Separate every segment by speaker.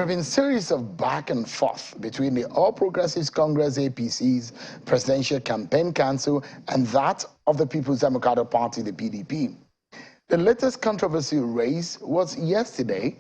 Speaker 1: There have been a series of back and forth between the All Progressives Congress APC's Presidential Campaign Council and that of the People's Democratic Party, the PDP. The latest controversy raised was yesterday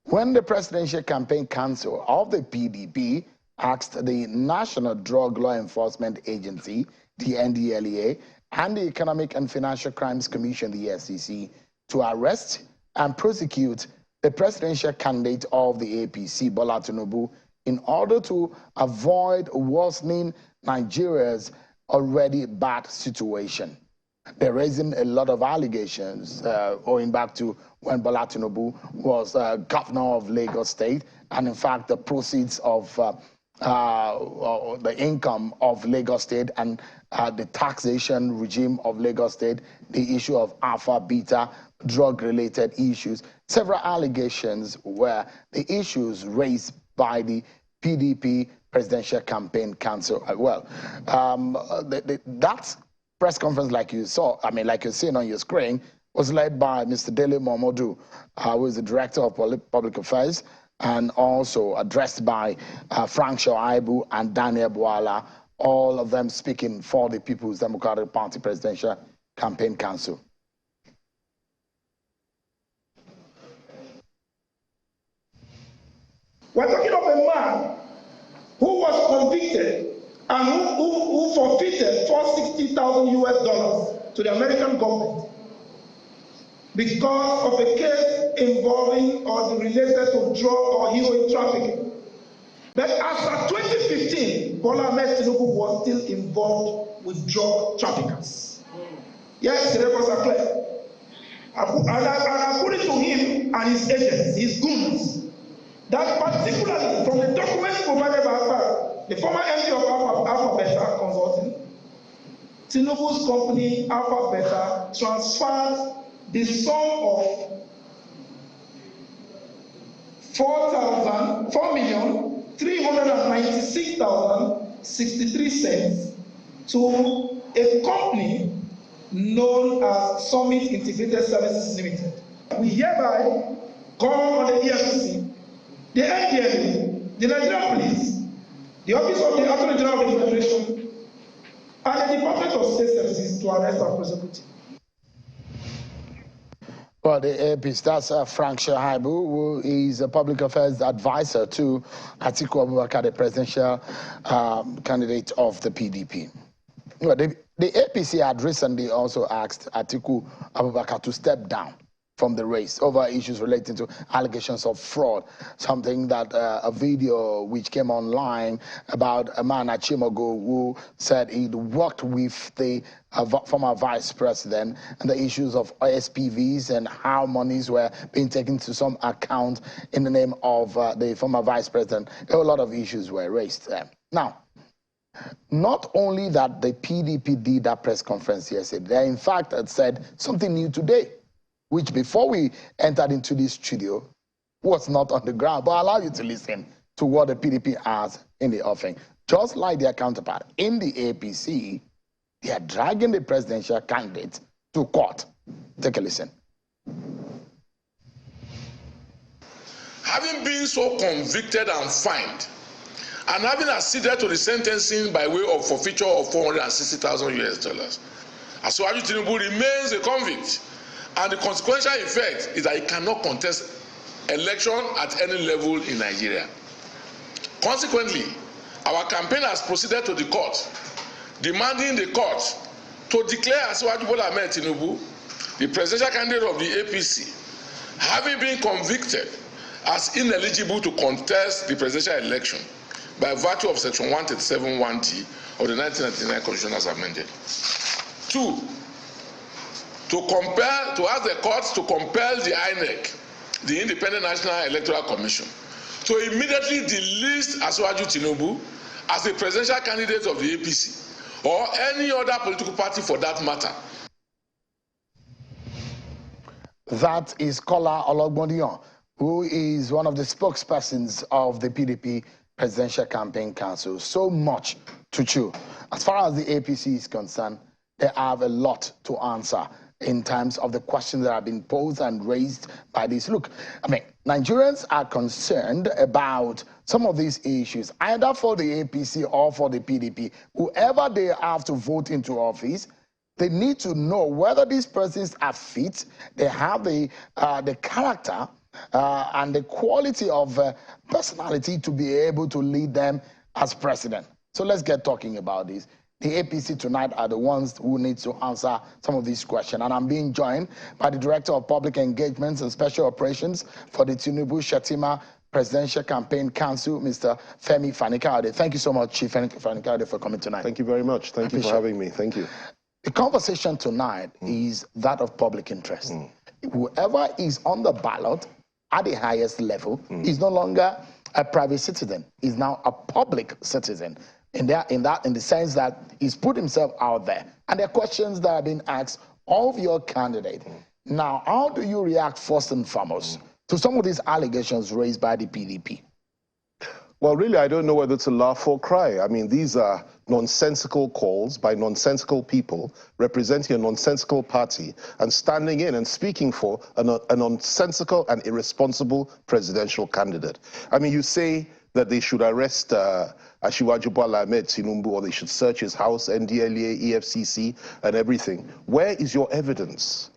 Speaker 1: when the Presidential Campaign Council of the PDP asked the National Drug Law Enforcement Agency, the NDLEA, and the Economic and Financial Crimes Commission, the SEC, to arrest and prosecute the presidential candidate of the APC, Bola Tinubu, in order to avoid worsening Nigeria's already bad situation. They're raising a lot of allegations going back to when Bola Tinubu was governor of Lagos State, and in fact the proceeds of the income of Lagos State and the taxation regime of Lagos State, the issue of alpha, beta, drug-related issues. Several allegations were the issues raised by the PDP Presidential Campaign Council as well. That press conference, like you saw, like you're seeing on your screen, was led by Mr. Dele Momodu, who is the Director of Public Affairs, and also addressed by Frank Shoaibu and Daniel Bwala, all of them speaking for the People's Democratic Party Presidential Campaign Council.
Speaker 2: We're talking of a man who was convicted and who forfeited $460,000 to the American government because of a case involving or related to drug or heroin trafficking. But as of 2015, Bola Ahmed Tinubu was still involved with drug traffickers. Yes, the records are clear. And according to him and his agents, his goons, that particularly from the documents provided by the former MD of Alpha Beta Consulting, Tinubu's company Alpha Beta transferred the sum of $4,396,063 to a company known as Summit Integrated Services Limited. We hereby call on the EFCC, the NDLEA, the Nigerian Police, the Office of the Attorney General of the Federation, and the Department of State Services to arrest and prosecute him.
Speaker 1: Well, the APC, that's Frank Shoaibu, who is a public affairs advisor to Atiku Abubakar, the presidential candidate of the PDP. Well, the APC had recently also asked Atiku Abubakar to step down from the race over issues relating to allegations of fraud, something that a video which came online about a man at Chimogo who said he'd worked with the former vice president and the issues of SPVs and how monies were being taken to some account in the name of the former vice president. A lot of issues were raised there. Now, not only that the PDP did that press conference yesterday, they in fact had said something new today, which before we entered into this studio was not on the ground, but I'll allow you to listen to what the PDP has in the offing. Just like their counterpart in the APC, they are dragging the presidential candidate to court. Take a listen.
Speaker 3: Having been so convicted and fined, and having acceded to the sentencing by way of forfeiture of $460,000, Asiwaju Tinubu remains a convict. And the consequential effect is that he cannot contest election at any level in Nigeria. Consequently, our campaign has proceeded to the court, demanding the court to declare Asiwaju Bola Ahmed Tinubu, the presidential candidate of the APC, having been convicted as ineligible to contest the presidential election by virtue of Section 137(1)(d) of the 1999 Constitution as amended. 2. To ask the courts to compel the INEC, the Independent National Electoral Commission, to immediately delist Asiwaju Tinubu as the presidential candidate of the APC or any other political party for that matter.
Speaker 1: That is Kola Ologbondiyan, who is one of the spokespersons of the PDP Presidential Campaign Council. So much to chew. As far as the APC is concerned, they have a lot to answer. in terms of the questions that have been posed and raised by this. Look, I mean, Nigerians are concerned about some of these issues, either for the APC or for the PDP. Whoever they have to vote into office, they need to know whether these persons are fit, they have the character and the quality of personality to be able to lead them as president. So let's get talking about this. The APC tonight are the ones who need to answer some of these questions. And I'm being joined by the Director of Public Engagements and Special Operations for the Tinubu Shetima Presidential Campaign Council, Mr. Femi Fani-Kayode. Thank you so much, Chief Femi Fani-Kayode, for coming tonight.
Speaker 4: Thank you very much. Thank you for having me. Thank you.
Speaker 1: The conversation tonight is that of public interest. Whoever is on the ballot at the highest level is no longer a private citizen, is now a public citizen. In the sense that he's put himself out there. And there are questions that are being asked of your candidate. Now, how do you react first and foremost to some of these allegations raised by the PDP?
Speaker 4: Well, really, I don't know whether to laugh or cry. I mean, these are nonsensical calls by nonsensical people representing a nonsensical party and standing in and speaking for a nonsensical and irresponsible presidential candidate. I mean, you say that they should arrest Asiwaju Bola Ahmed Tinubu, or they should search his house, NDLEA, EFCC, and everything. Where is your evidence?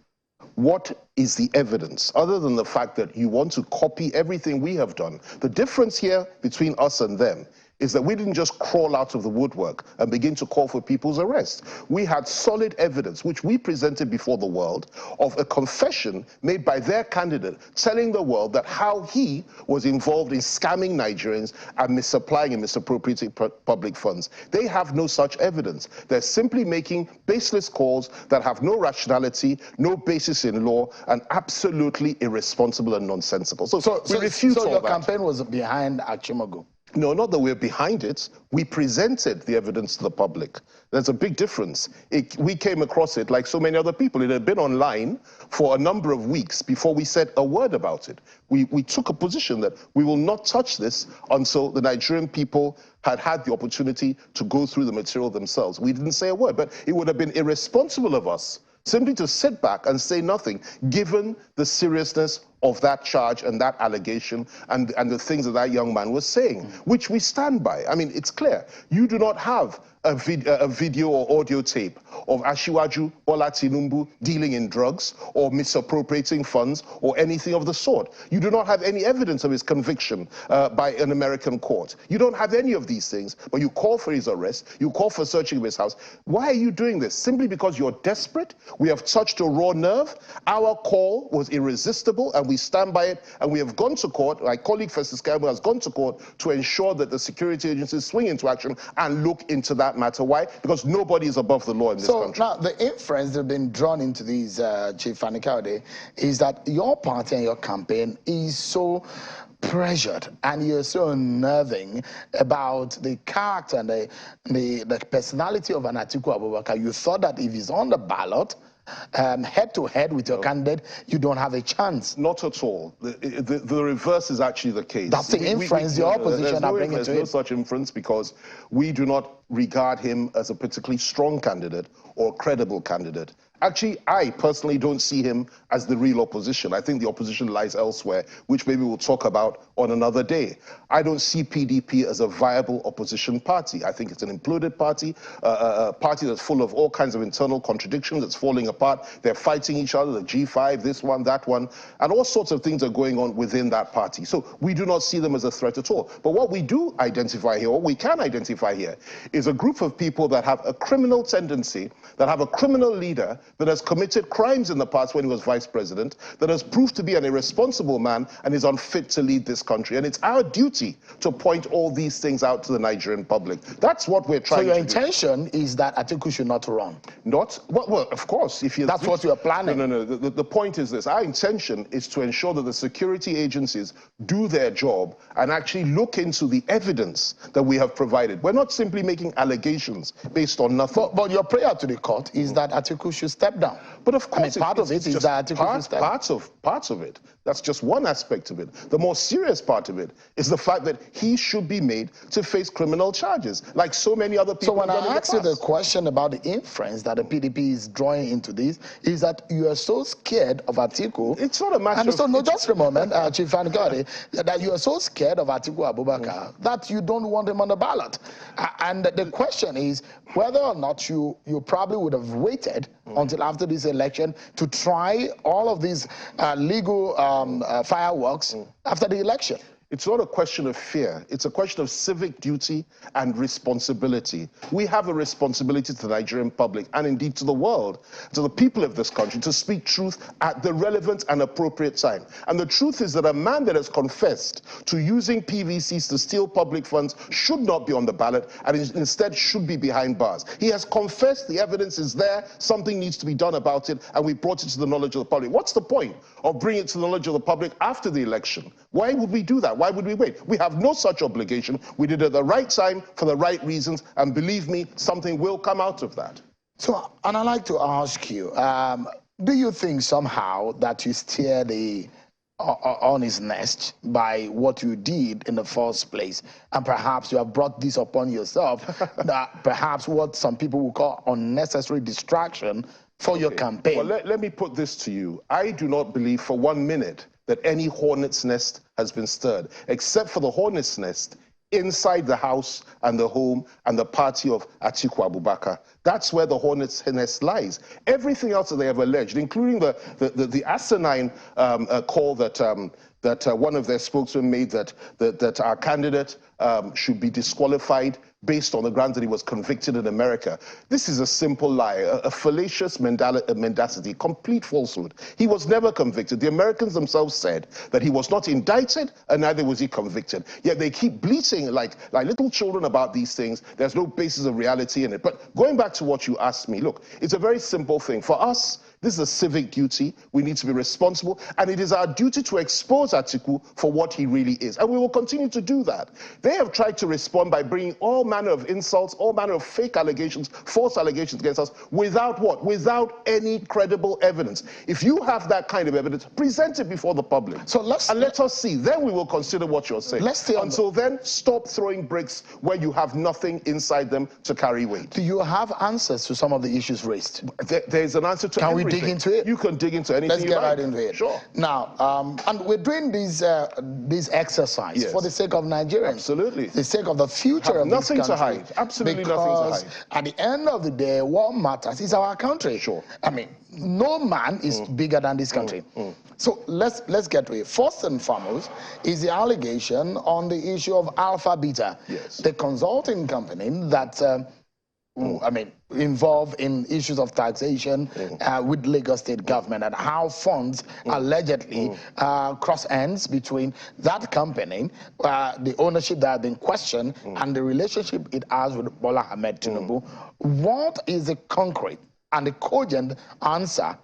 Speaker 4: What is the evidence, other than the fact that you want to copy everything we have done? The difference here between us and them is that we didn't just crawl out of the woodwork and begin to call for people's arrest. We had solid evidence, which we presented before the world, of a confession made by their candidate telling the world that how he was involved in scamming Nigerians and misapplying and misappropriating public funds. They have no such evidence. They're simply making baseless calls that have no rationality, no basis in law, and absolutely irresponsible and nonsensical. So we refute all that.
Speaker 1: So your campaign was behind Achimago?
Speaker 4: No, not that we're behind it. We presented the evidence to the public. There's a big difference. We came across it like so many other people. It had been online for a number of weeks before we said a word about it. We took a position that we will not touch this until the Nigerian people had the opportunity to go through the material themselves. We didn't say a word, but it would have been irresponsible of us simply to sit back and say nothing, given the seriousness of that charge and that allegation and the things that young man was saying, which we stand by. I mean, it's clear. You do not have a video or audio tape of Asiwaju Bola Tinubu dealing in drugs or misappropriating funds or anything of the sort. You do not have any evidence of his conviction by an American court. You don't have any of these things, but you call for his arrest, you call for searching of his house. Why are you doing this? Simply because you're desperate? We have touched a raw nerve. Our call was irresistible, and we stand by it, and we have gone to court. My colleague Festus Kayode has gone to court to ensure that the security agencies swing into action and look into that matter. Why? Because nobody is above the law in this country.
Speaker 1: So now the inference that has been drawn into these, Chief Fani-Kayode, is that your party and your campaign is so pressured and you're so unnerving about the character and the personality of an Atiku Abubakar. You thought that if he's on the ballot, head to head with your candidate, you don't have a chance.
Speaker 4: Not at all. The reverse is actually the case.
Speaker 1: That's the inference the opposition are bringing to it.
Speaker 4: There's no such inference, because we do not regard him as a particularly strong candidate or credible candidate. Actually, I personally don't see him as the real opposition. I think the opposition lies elsewhere, which maybe we'll talk about on another day. I don't see PDP as a viable opposition party. I think it's an imploded party, a party that's full of all kinds of internal contradictions, that's falling apart. They're fighting each other, the G5, this one, that one, and all sorts of things are going on within that party. So we do not see them as a threat at all. But what we do identify here, or we can identify here, is a group of people that have a criminal tendency, that have a criminal leader, that has committed crimes in the past when he was vice president, that has proved to be an irresponsible man and is unfit to lead this country. And it's our duty to point all these things out to the Nigerian public. That's what we're trying to do.
Speaker 1: So your intention is that Atiku should not run?
Speaker 4: Not? Well, of course. If
Speaker 1: That's what you're planning?
Speaker 4: No. The point is this. Our intention is to ensure that the security agencies do their job and actually look into the evidence that we have provided. We're not simply making allegations based on nothing.
Speaker 1: But your prayer to the court is that Atiku should step down.
Speaker 4: But of course,
Speaker 1: part of it is that Atiku should step down.
Speaker 4: Parts of it. That's just one aspect of it. The more serious part of it is the fact that he should be made to face criminal charges, like so many other people.
Speaker 1: So when I asked you the question about the inference that the PDP is drawing into this, is that you are so scared of Atiku.
Speaker 4: It's not a matter
Speaker 1: and
Speaker 4: of...
Speaker 1: so, no, just a moment, Chief Fani-Kayode, that you are so scared of Atiku Abubakar that you don't want him on the ballot. And the question is whether or not you probably would have waited until after this election to try all of these legal fireworks after the election.
Speaker 4: It's not a question of fear. It's a question of civic duty and responsibility. We have a responsibility to the Nigerian public and indeed to the world, to the people of this country, to speak truth at the relevant and appropriate time. And the truth is that a man that has confessed to using PVCs to steal public funds should not be on the ballot and instead should be behind bars. He has confessed, the evidence is there, something needs to be done about it, and we brought it to the knowledge of the public. What's the point of bringing it to the knowledge of the public after the election? Why would we do that? Why would we wait? We have no such obligation. We did it at the right time for the right reasons, and believe me, something will come out of that.
Speaker 1: So, and I'd like to ask you, do you think somehow that you steer the honest nest by what you did in the first place, and perhaps you have brought this upon yourself, that perhaps what some people would call unnecessary distraction for your campaign?
Speaker 4: Well, let me put this to you. I do not believe for 1 minute that any hornet's nest has been stirred, except for the hornet's nest inside the house and the home and the party of Atiku Abubakar. That's where the hornet's nest lies. Everything else that they have alleged, including the asinine call that one of their spokesmen made that our candidate should be disqualified based on the grounds that he was convicted in America. This is a simple lie, a fallacious mendacity, complete falsehood. He was never convicted. The Americans themselves said that he was not indicted and neither was he convicted. Yet they keep bleating like little children about these things. There's no basis of reality in it. But going back to what you asked me, look, it's a very simple thing. For us, this is a civic duty. We need to be responsible, and it is our duty to expose Atiku for what he really is, and we will continue to do that. They have tried to respond by bringing all manner of insults, all manner of fake allegations, false allegations against us, without what? Without any credible evidence. If you have that kind of evidence, present it before the public.
Speaker 1: So let
Speaker 4: us see. Then we will consider what you're saying. Until then, stop throwing bricks where you have nothing inside them to carry weight.
Speaker 1: Do you have answers to some of the issues raised?
Speaker 4: There's an answer to everything.
Speaker 1: Dig into it?
Speaker 4: You can dig into anything.
Speaker 1: Let's get right into it.
Speaker 4: Sure.
Speaker 1: Now, and we're doing this exercise for the sake of Nigerians.
Speaker 4: Absolutely.
Speaker 1: The sake of the future of this country.
Speaker 4: Nothing to hide. Absolutely nothing to hide.
Speaker 1: At the end of the day, what matters is our country.
Speaker 4: Sure.
Speaker 1: I mean, no man is bigger than this country. So let's get to it. First and foremost is the allegation on the issue of Alpha Beta, the consulting company that involved in issues of taxation with Lagos State government, and how funds allegedly cross ends between that company, the ownership that had been questioned, and the relationship it has with Bola Ahmed Tinubu. What is the concrete and the cogent answer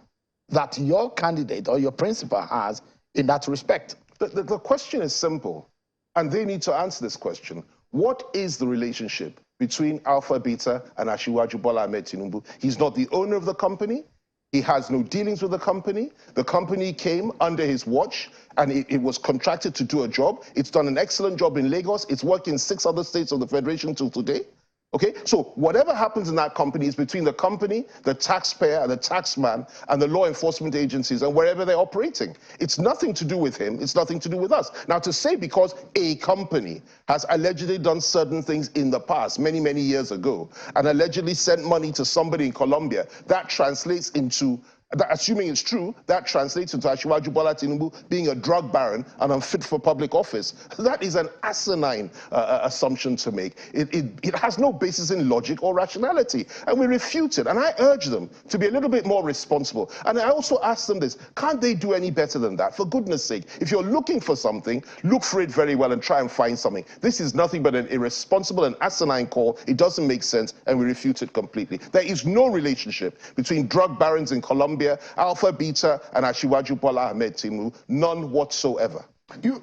Speaker 1: that your candidate or your principal has in that respect?
Speaker 4: The question is simple, and they need to answer this question. What is the relationship between Alpha Beta and Asiwaju Bola Ahmed Tinubu? He's not the owner of the company. He has no dealings with the company. The company came under his watch, and it was contracted to do a job. It's done an excellent job in Lagos. It's worked in 6 other states of the Federation till today. Okay, so whatever happens in that company is between the company, the taxpayer, the taxman, and the law enforcement agencies and wherever they're operating. It's nothing to do with him. It's nothing to do with us. Now, to say because a company has allegedly done certain things in the past, many, many years ago, and allegedly sent money to somebody in Colombia, that translates into, assuming it's true, that translates into Asiwaju Bola Tinubu being a drug baron and unfit for public office. That is an asinine assumption to make. It has no basis in logic or rationality, and we refute it. And I urge them to be a little bit more responsible. And I also ask them this: can't they do any better than that? For goodness sake, if you're looking for something, look for it very well and try and find something. This is nothing but an irresponsible and asinine call. It doesn't make sense, and we refute it completely. There is no relationship between drug barons in Colombia, Alpha Beta, and Asiwaju Bola Ahmed Tinubu, none whatsoever.
Speaker 1: You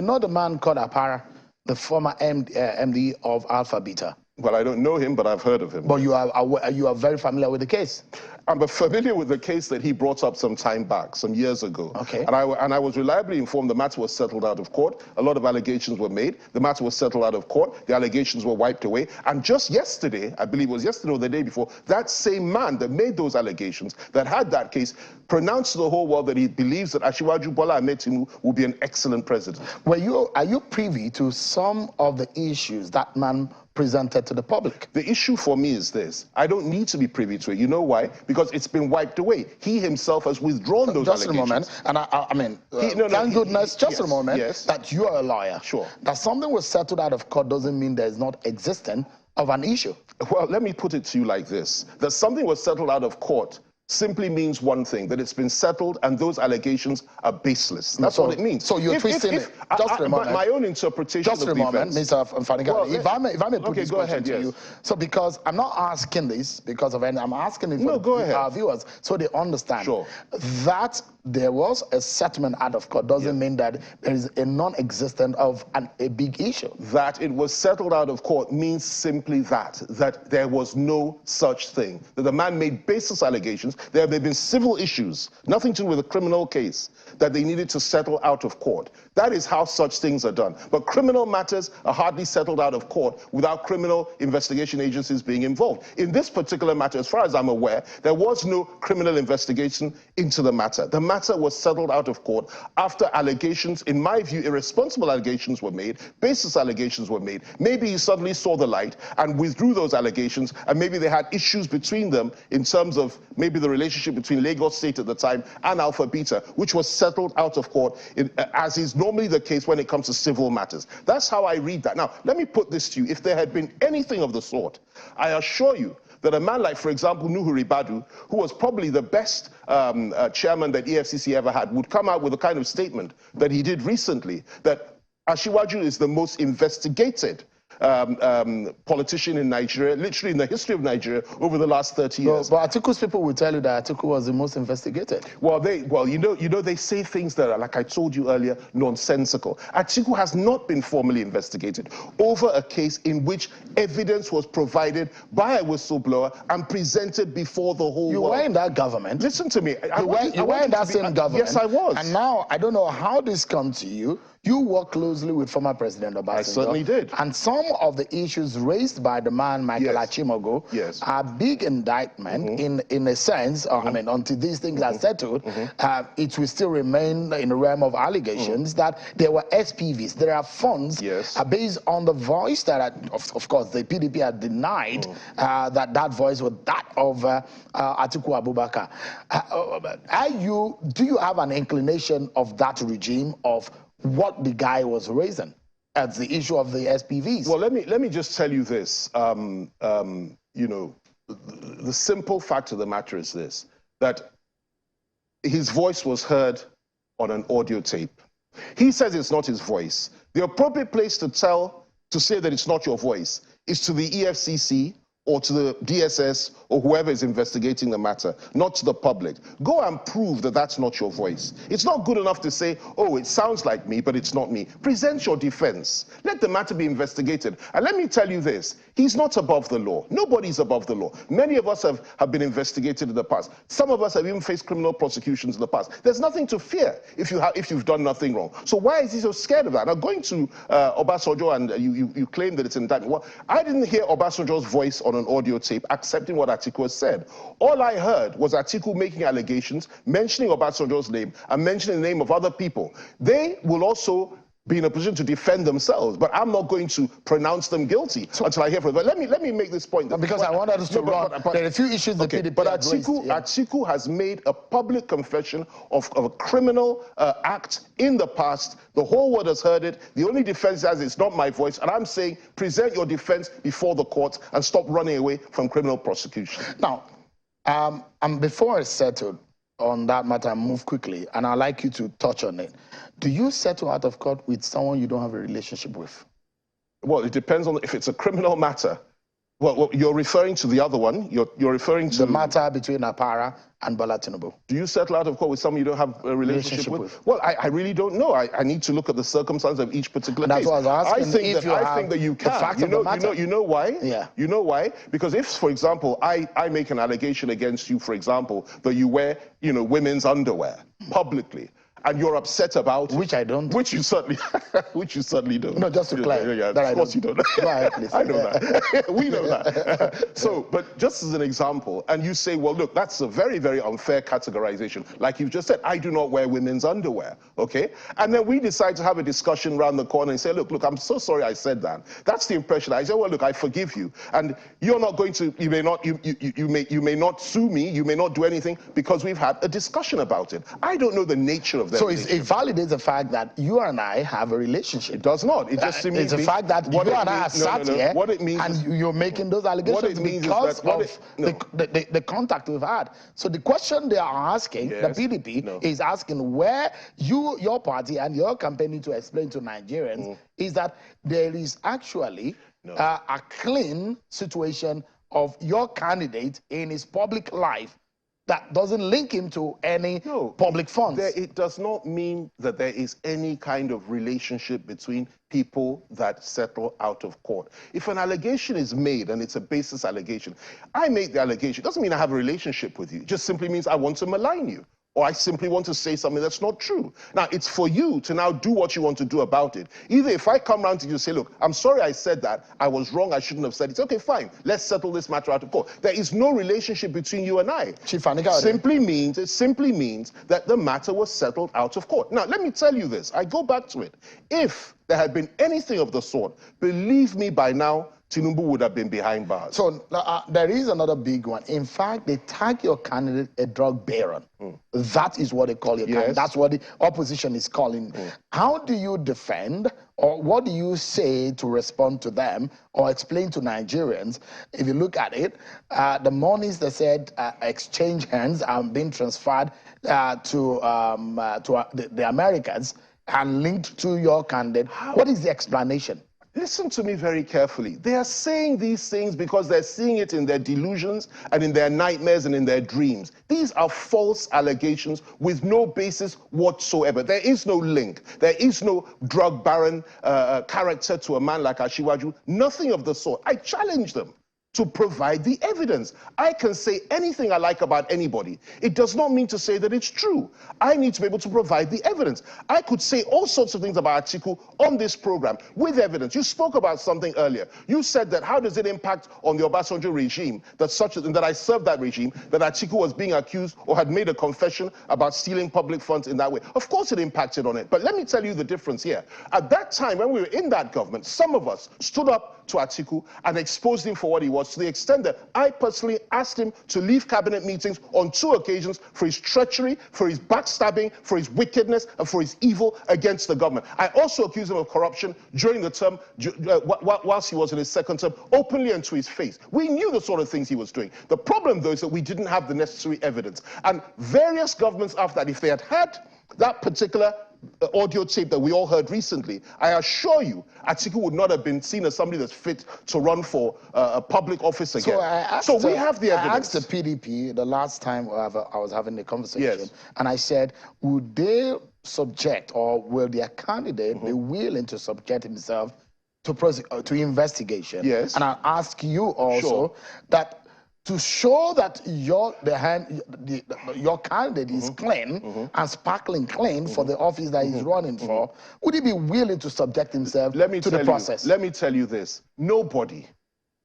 Speaker 1: know the man called Apara, the former MD of Alpha Beta.
Speaker 4: Well, I don't know him, but I've heard of him.
Speaker 1: But you are very familiar with the case.
Speaker 4: I'm familiar with the case that he brought up some time back, some years ago.
Speaker 1: Okay.
Speaker 4: And I was reliably informed the matter was settled out of court. A lot of allegations were made. The matter was settled out of court. The allegations were wiped away. And just yesterday, I believe it was yesterday or the day before, that same man that made those allegations, that had that case, pronounced to the whole world that he believes that Asiwaju Bola Ahmed Tinubu will be an excellent president.
Speaker 1: Are you privy to some of the issues that man presented to the public?
Speaker 4: The issue for me is this. I don't need to be privy to it. You know why? Because it's been wiped away. He himself has withdrawn those allegations.
Speaker 1: Just a moment. And I mean, thank goodness, just a moment, that you are a lawyer.
Speaker 4: Sure.
Speaker 1: That something was settled out of court doesn't mean there's not existence of an issue.
Speaker 4: Well, let me put it to you like this. That something was settled out of court simply means one thing, that it's been settled and those allegations are baseless. That's what it means.
Speaker 1: So you're twisting it. Just a moment.
Speaker 4: My own interpretation of the events.
Speaker 1: Mr. Fani-Kayode, if I may put this question to you. So because I'm not asking this because of any, I'm asking it for our viewers so they understand that there was a settlement out of court doesn't mean that there is a non-existent of a big issue.
Speaker 4: That it was settled out of court means simply that there was no such thing. That the man made baseless allegations. There have been civil issues, nothing to do with a criminal case, that they needed to settle out of court. That is how such things are done. But criminal matters are hardly settled out of court without criminal investigation agencies being involved. In this particular matter, as far as I'm aware, there was no criminal investigation into the matter. The matter was settled out of court after allegations, in my view, irresponsible allegations were made, baseless allegations were made. Maybe he suddenly saw the light and withdrew those allegations, and maybe they had issues between them in terms of maybe the relationship between Lagos State at the time and Alpha Beta, which was settled out of court, as is normally the case when it comes to civil matters. That's how I read that. Now, let me put this to you. If there had been anything of the sort, I assure you that a man like, for example, Nuhu Ribadu, who was probably the best chairman that EFCC ever had, would come out with a kind of statement that he did recently, that Asiwaju is the most investigated politician in Nigeria, literally in the history of Nigeria over the last 30 years.
Speaker 1: But Atiku's people will tell you that Atiku was the most investigated.
Speaker 4: Well, you know, they say things that are, like I told you earlier, nonsensical. Atiku has not been formally investigated over a case in which evidence was provided by a whistleblower and presented before the whole world.
Speaker 1: You were in that government.
Speaker 4: Listen to me.
Speaker 1: You were in that same government.
Speaker 4: Yes, I was.
Speaker 1: And now, I don't know how this comes to you. You work closely with former President Obasanjo.
Speaker 4: I certainly did.
Speaker 1: And some of the issues raised by the man, Michael Achimogo, are big indictment in a sense. I mean, until these things are settled, it will still remain in the realm of allegations that there were SPVs. There are funds based on the voice that, of course, the PDP had denied that voice was that of Atiku Abubakar. Do you have an inclination of that regime of what the guy was raising as the issue of the SPVs?
Speaker 4: Well, let me just tell you this. You know, the simple fact of the matter is this, that his voice was heard on an audio tape. He says it's not his voice. The appropriate place to say that it's not your voice is to the EFCC or to the DSS or whoever is investigating the matter, not to the public. Go and prove that that's not your voice. It's not good enough to say, oh, it sounds like me, but it's not me. Present your defense. Let the matter be investigated. And let me tell you this, he's not above the law. Nobody's above the law. Many of us have been investigated in the past. Some of us have even faced criminal prosecutions in the past. There's nothing to fear if you've done nothing wrong. So why is he so scared of that? Now, going to Obasanjo, and you claim that it's indictment. Well, I didn't hear Obasanjo's voice on an audio tape accepting what Atiku has said. All I heard was Atiku making allegations, mentioning Obasanjo's name, and mentioning the name of other people. They will also be in a position to defend themselves, but I'm not going to pronounce them guilty until I hear from them. But let me make this point.
Speaker 1: Because I wanted us to run. There are a few issues the PDP
Speaker 4: but Atiku has made a public confession of a criminal act in the past. The whole world has heard it. The only defense has it's not my voice, and I'm saying present your defense before the courts and stop running away from criminal prosecution.
Speaker 1: Now, before I settle on that matter, move quickly, and I'd like you to touch on it. Do you settle out of court with someone you don't have a relationship with?
Speaker 4: Well, it depends on if it's a criminal matter. Well, you're referring to the other one. You're referring to
Speaker 1: the matter between Apara and Bola Tinubu.
Speaker 4: Do you settle out of court with someone you don't have a relationship with? Well, I really don't know. I need to look at the circumstances of each particular case.
Speaker 1: That's what I was asking.
Speaker 4: I think that you can. You know why?
Speaker 1: Yeah.
Speaker 4: You know why? Because if, for example, I make an allegation against you, for example, that you wear, women's underwear publicly, and you're upset about
Speaker 1: which I don't.
Speaker 4: Which you certainly don't.
Speaker 1: No, just to clarify.
Speaker 4: Yeah, of course you don't.
Speaker 1: Go ahead, please.
Speaker 4: I know that. We know that. So, but just as an example, and you say, well, look, that's a very, very unfair categorization. Like you've just said, I do not wear women's underwear, okay? And then we decide to have a discussion around the corner and say, look, I'm so sorry I said that. That's the impression. I say, well, look, I forgive you. And you're not going to, you may not sue me, you may not do anything because we've had a discussion about it. I don't know the nature of that.
Speaker 1: So it validates the fact that you and I have a relationship.
Speaker 4: It does not. It just simply
Speaker 1: it's the fact that you and I are sat here
Speaker 4: what it means
Speaker 1: and you're making those allegations because of the contact we've had. So the question they are asking, the PDP is asking where your party and your campaign need to explain to Nigerians is that there is actually a clean situation of your candidate in his public life that doesn't link him to any public funds.
Speaker 4: It does not mean that there is any kind of relationship between people that settle out of court. If an allegation is made and it's a baseless allegation, I make the allegation. It doesn't mean I have a relationship with you. It just simply means I want to malign you. Or I simply want to say something that's not true. Now, it's for you to now do what you want to do about it. Either if I come around to you and say, look, I'm sorry I said that, I was wrong, I shouldn't have said it. Okay, fine, let's settle this matter out of court. There is no relationship between you and I.
Speaker 1: Chief Fani-Kayode.
Speaker 4: It simply means that the matter was settled out of court. Now, let me tell you this. I go back to it. If there had been anything of the sort, believe me, by now, Tinubu would have been behind bars.
Speaker 1: So there is another big one. In fact, they tag your candidate a drug baron. That is what they call your candidate. That's what the opposition is calling. How do you defend, or what do you say to respond to them, or explain to Nigerians? If you look at it, the monies they said exchange hands are being transferred to the Americans and linked to your candidate. What is the explanation?
Speaker 4: Listen to me very carefully. They are saying these things because they're seeing it in their delusions and in their nightmares and in their dreams. These are false allegations with no basis whatsoever. There is no link. There is no drug baron character to a man like Asiwaju. Nothing of the sort. I challenge them to provide the evidence. I can say anything I like about anybody. It does not mean to say that it's true. I need to be able to provide the evidence. I could say all sorts of things about Atiku on this program with evidence. You spoke about something earlier. You said that how does it impact on the Obasanjo regime that I served that regime, that Atiku was being accused or had made a confession about stealing public funds in that way. Of course it impacted on it. But let me tell you the difference here. At that time, when we were in that government, some of us stood up to Atiku and exposed him for what he was, to the extent that I personally asked him to leave cabinet meetings on 2 occasions for his treachery, for his backstabbing, for his wickedness, and for his evil against the government. I also accused him of corruption during the term, whilst he was in his 2nd term, openly and to his face. We knew the sort of things he was doing. The problem, though, is that we didn't have the necessary evidence. And various governments after that, if they had had that particular audio tape that we all heard recently, I assure you, Atiku would not have been seen as somebody that's fit to run for a public office again. So we have the evidence.
Speaker 1: I asked the PDP the last time I was having the conversation, and I said, would they subject, or will their candidate be willing to subject himself to investigation?
Speaker 4: Yes.
Speaker 1: And I ask you also that to show that your candidate is clean and sparkling clean for the office that he's running for, would he be willing to subject himself to the process?
Speaker 4: Let me tell you this. Nobody,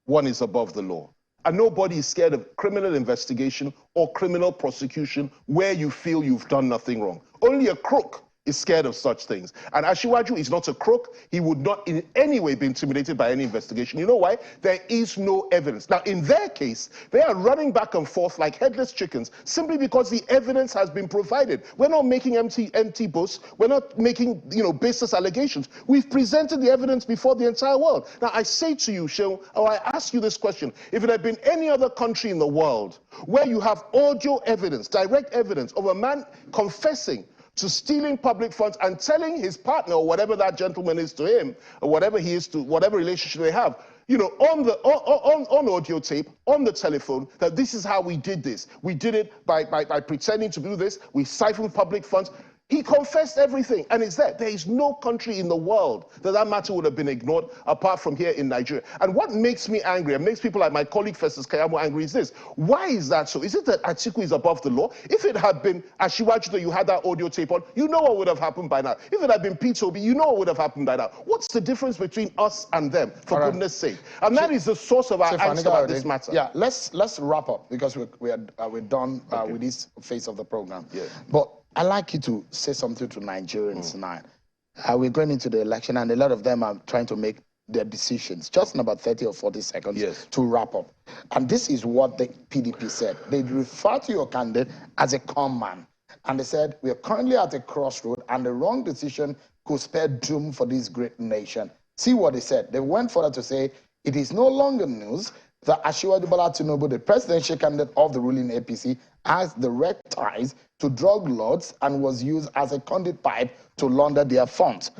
Speaker 4: one, is above the law. And nobody is scared of criminal investigation or criminal prosecution where you feel you've done nothing wrong. Only a crook is scared of such things. And Asiwaju is not a crook. He would not in any way be intimidated by any investigation. You know why? There is no evidence. Now, in their case, they are running back and forth like headless chickens simply because the evidence has been provided. We're not making empty boasts. We're not making, baseless allegations. We've presented the evidence before the entire world. Now, I say to you, Shehu, or I ask you this question, if it had been any other country in the world where you have audio evidence, direct evidence of a man confessing to stealing public funds and telling his partner, or whatever that gentleman is to him, or whatever he is to, whatever relationship they have, you know, on audio tape, on the telephone, that this is how we did this. We did it by pretending to do this. We siphoned public funds. He confessed everything, and it's there. There is no country in the world that matter would have been ignored apart from here in Nigeria. And what makes me angry, and makes people like my colleague Festus Keyamo angry, is this. Why is that so? Is it that Atiku is above the law? If it had been Asiwaju that you had that audio tape on, you know what would have happened by now. If it had been Peter Obi, you know what would have happened by now. What's the difference between us and them, for goodness sake? And that is the source of our angst about this matter.
Speaker 1: Yeah, let's wrap up, because we're done with this phase of the program.
Speaker 4: Yeah.
Speaker 1: But I'd like you to say something to Nigerians now. We're going into the election, and a lot of them are trying to make their decisions. Just in about 30 or 40 seconds to wrap up. And this is what the PDP said. They refer to your candidate as a con man. And they said, we are currently at a crossroad, and the wrong decision could spell doom for this great nation. See what they said. They went further to say, it is no longer news that Asiwaju Bola Tinubu, the presidential candidate of the ruling APC, has direct ties to drug lords and was used as a conduit pipe to launder their funds.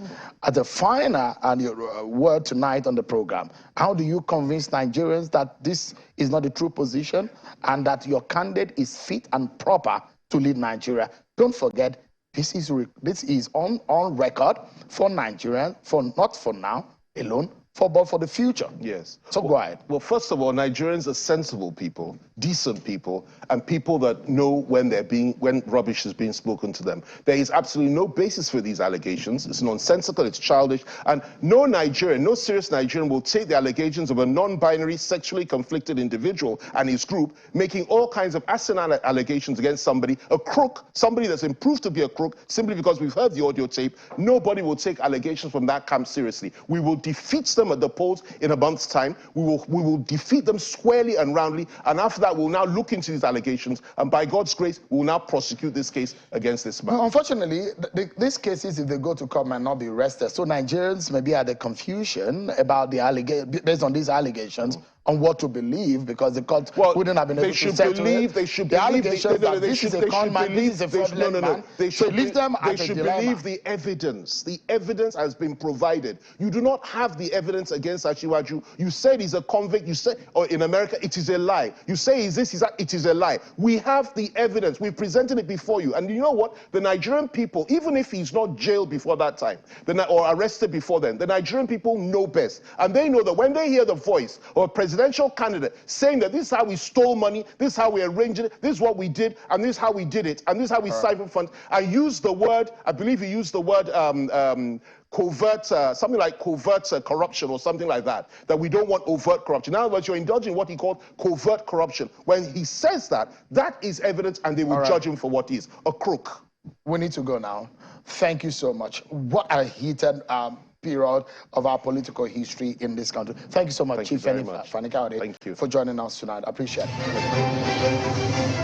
Speaker 1: At the final and your word tonight on the program, how do you convince Nigerians that this is not the true position and that your candidate is fit and proper to lead Nigeria? Don't forget, this is on record for Nigerians, not for now alone, but for the future.
Speaker 4: Yes.
Speaker 1: So go ahead.
Speaker 4: Well, first of all, Nigerians are sensible people, decent people, and people that know when rubbish is being spoken to them. There is absolutely no basis for these allegations. It's nonsensical, it's childish, and no Nigerian, no serious Nigerian will take the allegations of a non-binary, sexually conflicted individual and his group making all kinds of asinine allegations against somebody, a crook, somebody that's been proved to be a crook, simply because we've heard the audio tape. Nobody will take allegations from that camp seriously. We will defeat them at the polls in a month's time. We will defeat them squarely and roundly, and after that we'll now look into these allegations, and by God's grace we'll now prosecute this case against this man.
Speaker 1: Well, unfortunately, these cases, if they go to court, might not be arrested. So Nigerians may be at a confusion about the based on these allegations on what to believe, because the court wouldn't have been able to settle it.
Speaker 4: They should
Speaker 1: the
Speaker 4: believe
Speaker 1: allegations that this is a con man, this is a fraudulent man.
Speaker 4: They should
Speaker 1: leave them at
Speaker 4: They
Speaker 1: a
Speaker 4: should
Speaker 1: dilemma.
Speaker 4: believe the evidence. The evidence has been provided. You do not have the evidence against Asiwaju. You said he's a convict. You say, or in America, it is a lie. You say he's this, he's that. It is a lie. We have the evidence. We presented it before you. And you know what? The Nigerian people, even if he's not jailed before that time, or arrested before then, the Nigerian people know best. And they know that when they hear the voice of a presidential candidate saying that this is how we stole money, this is how we arranged it, this is what we did, and this is how we did it, and this is how we siphoned funds. I used the word, I believe he used the word covert, something like covert corruption or something like that we don't want overt corruption. In other words, you're indulging what he called covert corruption. When he says that, that is evidence, and they will judge him for what he is, a crook.
Speaker 1: We need to go now. Thank you so much. What a heated period of our political history in this country. Thank you so much, Chief Femi Fani-Kayode, for joining us tonight. I appreciate it.